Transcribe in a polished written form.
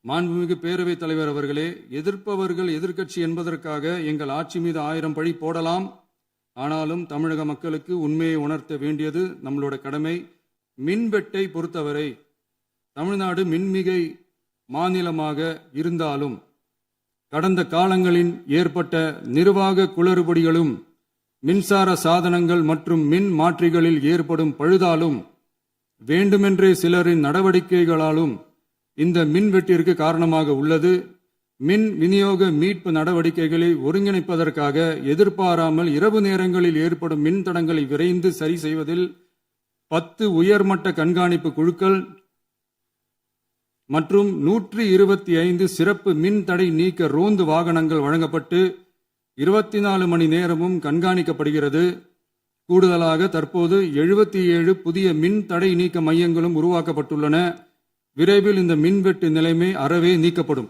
மாண்புமிகு பேரவைத் தலைவர் அவர்களே, எதிர்ப்பவர்கள் எதிர்க்கட்சி என்பதற்காக எங்கள் ஆட்சி மீது 1000 பழி போடலாம். ஆனாலும் தமிழக மக்களுக்கு உண்மையை உணர்த்த வேண்டியது நம்மளோட கடமை. மின்வெட்டை பொறுத்தவரை தமிழ்நாடு மின்மிகை மாநிலமாக இருந்தாலும் கடந்த காலங்களில் ஏற்பட்ட நிர்வாக குளறுபடிகளும் மின்சார சாதனங்கள் மற்றும் மின் மாற்றிகளில் ஏற்படும் பழுதாலும் வேண்டுமென்றே சிலரின் நடவடிக்கைகளாலும் இந்த மின்வெட்டிற்கு காரணமாக உள்ளது. மின் விநியோக மீட்பு நடவடிக்கைகளை ஒருங்கிணைப்பதற்காக எதிர்பாராமல் இரவு நேரங்களில் ஏற்படும் மின் தடங்களை விரைந்து சரி செய்வதில் 10 உயர்மட்ட கண்காணிப்பு குழுக்கள் மற்றும் 125 சிறப்பு மின் தடை நீக்க ரோந்து வாகனங்கள் வழங்கப்பட்டு 24 மணி நேரமும் கண்காணிக்கப்படுகிறது. கூடுதலாக தற்போது 77 புதிய மின் தடை நீக்க மையங்களும் உருவாக்கப்பட்டுள்ளன. விரைவில் இந்த மின்வெட்டு நிலைமை அறவே நீக்கப்படும்.